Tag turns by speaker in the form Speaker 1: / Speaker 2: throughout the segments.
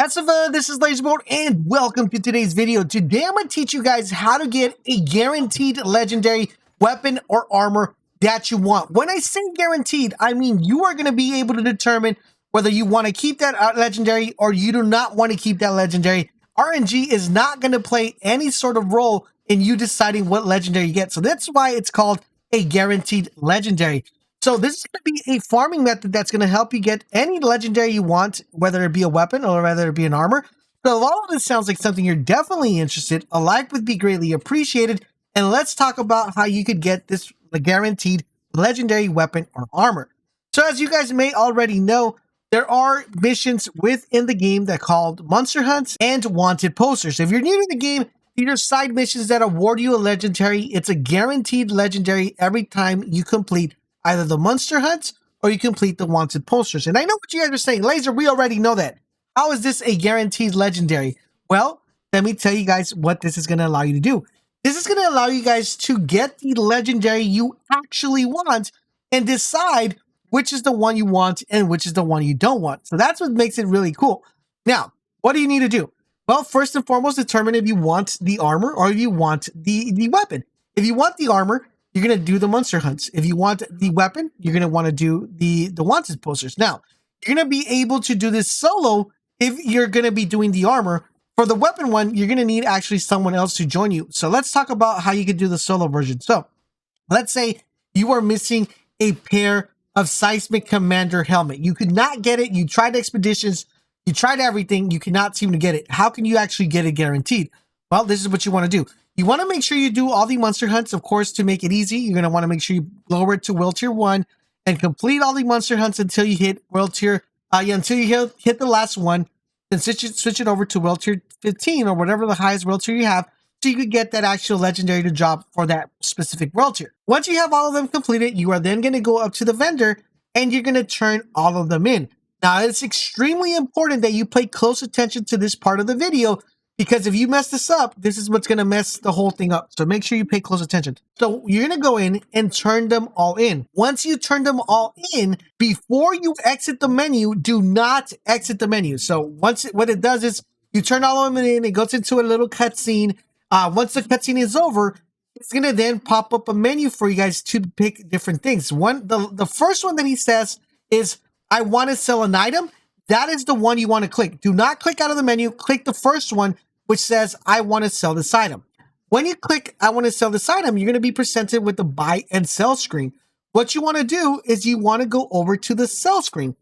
Speaker 1: This is LaserBolt and welcome to today's video. Today I'm going to teach you guys how to get a guaranteed legendary weapon or armor that you want. When I say guaranteed, I mean you are going to be able to determine whether you want to keep that legendary or you do not want to keep that legendary. RNG is not going to play any sort of role in you deciding what legendary you get. So that's why it's called a guaranteed legendary. So this is going to be a farming method that's going to help you get any legendary you want, whether it be a weapon or whether it be an armor. So if all of this sounds like something you're definitely interested, a like would be greatly appreciated. And let's talk about how you could get this guaranteed legendary weapon or armor. So as you guys may already know, there are missions within the game that are called monster hunts and wanted posters. If you're new to the game, these are side missions that award you a legendary. It's a guaranteed legendary every time you complete either the monster hunts or you complete the wanted posters. And I know what you guys are saying, Laser, we already know that. How is this a guaranteed legendary? Well, let me tell you guys what this is going to allow you to do. This is going to allow you guys to get the legendary you actually want and decide which is the one you want and which is the one you don't want. So that's what makes it really cool. Now, what do you need to do? Well, first and foremost, determine if you want the armor or if you want the weapon. If you want the armor, you're going to do the monster hunts. If you want the weapon, you're going to want to do the wanted posters. Now, you're going to be able to do this solo if you're going to be doing the armor. For the weapon one, you're going to need actually someone else to join you. So let's talk about how you could do the solo version. So let's say you are missing a pair of Seismic Commander helmet. You could not get it. You tried expeditions. You tried everything. You cannot seem to get it. How can you actually get it guaranteed? Well, this is what you want to do. You want to make sure you do all the monster hunts, of course, to make it easy. You're going to want to make sure you lower it to World Tier 1 and complete all the monster hunts until you hit World Tier, until you hit the last one. Then switch it over to World Tier 15 or whatever the highest World Tier you have, so you could get that actual legendary to drop for that specific World Tier. Once you have all of them completed, you are then going to go up to the vendor and you're going to turn all of them in. Now, it's extremely important that you pay close attention to this part of the video, because if you mess this up, this is what's going to mess the whole thing up. So make sure you pay close attention. So you're going to go in and turn them all in. Once you turn them all in, before you exit the menu, do not exit the menu. So what it does is you turn all of them in, it goes into a little cutscene. Once the cutscene is over, it's going to then pop up a menu for you guys to pick different things. The first one that he says is, I want to sell an item. That is the one you want to click. Do not click out of the menu. Click the first one, which says, I want to sell this item. When you click, I want to sell this item, you're going to be presented with the buy and sell screen. What you want to do is you want to go over to the sell screen.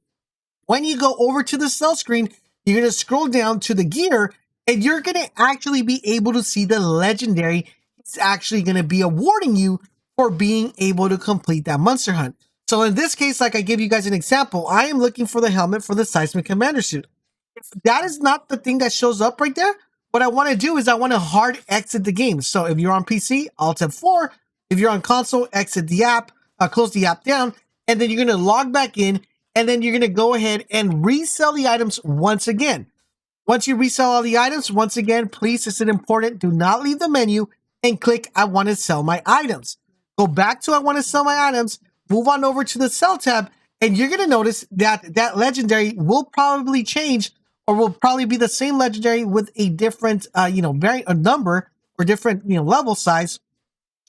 Speaker 1: When you go over to the sell screen, you're going to scroll down to the gear, and you're going to actually be able to see the legendary it's actually going to be awarding you for being able to complete that monster hunt. So in this case, like I gave you guys an example, I am looking for the helmet for the Seismic Commander suit. If that is not the thing that shows up right there, what I want to do is I want to hard exit the game. So if you're on PC, Alt F4. If you're on console, exit the app, close the app down, and then you're going to log back in, and then you're going to go ahead and resell the items once again. Once you resell all the items, once again, please, this is important, do not leave the menu and click I want to sell my items. Go back to I want to sell my items, move on over to the sell tab, and you're going to notice that that legendary will probably change, or will probably be the same legendary with a different, number or different, level size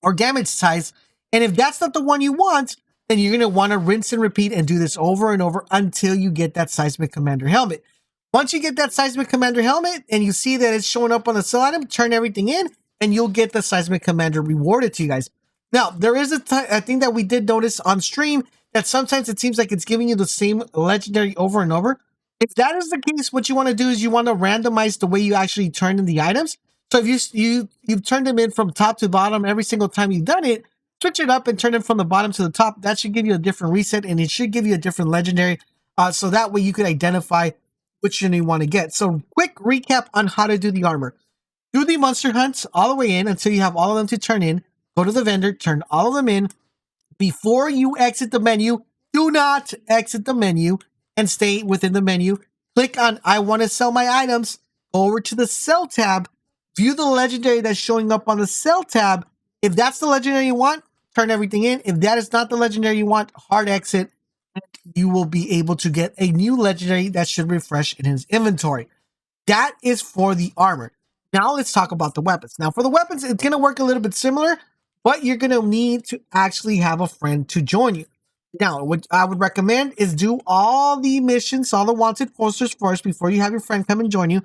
Speaker 1: or damage size. And if that's not the one you want, then you're going to want to rinse and repeat and do this over and over until you get that Seismic Commander helmet. Once you get that Seismic Commander helmet and you see that it's showing up on the sell item, turn everything in and you'll get the Seismic Commander rewarded to you guys. Now, there is a thing that we did notice on stream that sometimes it seems like it's giving you the same legendary over and over. If that is the case, what you want to do is you want to randomize the way you actually turn in the items. So if you've turned them in from top to bottom every single time you've done it, switch it up and turn them from the bottom to the top. That should give you a different reset, and it should give you a different legendary. So that way you could identify which one you want to get. So quick recap on how to do the armor. Do the monster hunts all the way in until you have all of them to turn in. Go to the vendor, turn all of them in. Before you exit the menu, do not exit the menu and stay within the menu. Click on I want to sell my items. Go over to the sell tab. View the legendary that's showing up on the sell tab. If that's the legendary you want, turn everything in. If that is not the legendary you want, hard exit. You will be able to get a new legendary that should refresh in his inventory. That is for the armor. Now let's talk about the weapons. Now for the weapons, it's going to work a little bit similar, but you're going to need to actually have a friend to join you. Now, what I would recommend is do all the missions, all the wanted posters first before you have your friend come and join you,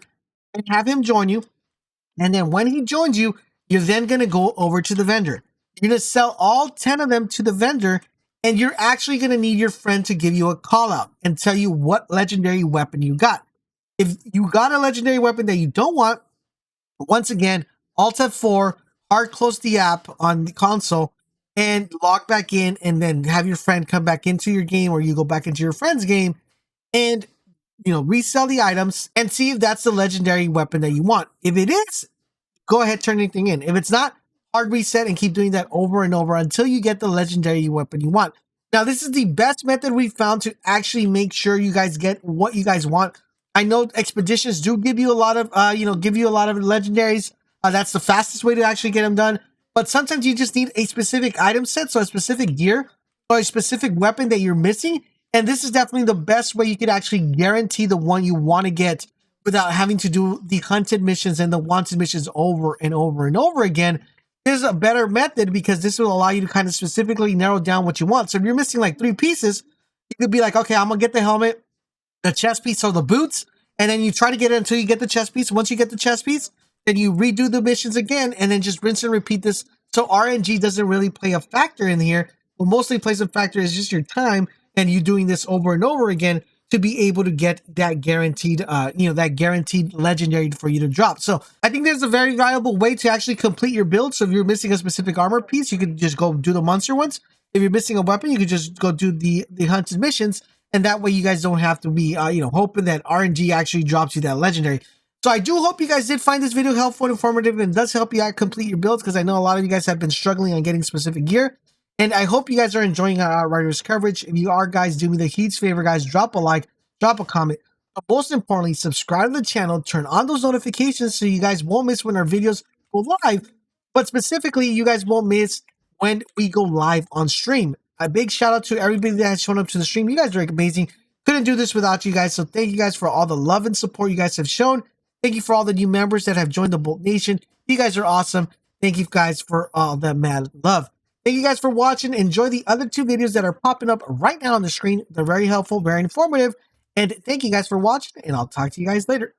Speaker 1: and have him join you. And then when he joins you, you're then going to go over to the vendor. You're going to sell all 10 of them to the vendor, and you're actually going to need your friend to give you a call out and tell you what legendary weapon you got. If you got a legendary weapon that you don't want, once again, Alt F4, hard close the app on the console, and log back in, and then have your friend come back into your game, or you go back into your friend's game, and resell the items and see if that's the legendary weapon that you want. If it is, go ahead, turn anything in. If it's not, hard reset and keep doing that over and over until you get the legendary weapon you want. Now, this is the best method we've found to actually make sure you guys get what you guys want. I know expeditions do give you a lot of, legendaries. That's the fastest way to actually get them done. But sometimes you just need a specific item set, so a specific gear or a specific weapon that you're missing. And this is definitely the best way you could actually guarantee the one you want to get without having to do the hunted missions and the wanted missions over and over and over again. There's a better method because this will allow you to kind of specifically narrow down what you want. So if you're missing like 3 pieces, you could be like, okay, I'm going to get the helmet, the chest piece, or the boots, and then you try to get it until you get the chest piece. Once you get the chest piece, then you redo the missions again, and then just rinse and repeat this. So RNG doesn't really play a factor in here. What mostly plays a factor is just your time and you doing this over and over again to be able to get that guaranteed, that guaranteed legendary for you to drop. So I think there's a very valuable way to actually complete your build. So if you're missing a specific armor piece, you could just go do the monster ones. If you're missing a weapon, you could just go do the hunted missions. And that way you guys don't have to be, hoping that RNG actually drops you that legendary. So I do hope you guys did find this video helpful and informative, and does help you out complete your builds, because I know a lot of you guys have been struggling on getting specific gear. And I hope you guys are enjoying our Outriders coverage. If you are, guys, do me the huge favor, guys, drop a like, drop a comment. But most importantly, subscribe to the channel, turn on those notifications so you guys won't miss when our videos go live. But specifically, you guys won't miss when we go live on stream. A big shout out to everybody that has shown up to the stream. You guys are amazing. Couldn't do this without you guys. So thank you guys for all the love and support you guys have shown. Thank you for all the new members that have joined the Bolt Nation. You guys are awesome. Thank you guys for all that mad love. Thank you guys for watching. Enjoy the other 2 videos that are popping up right now on the screen. They're very helpful, very informative. And thank you guys for watching, and I'll talk to you guys later.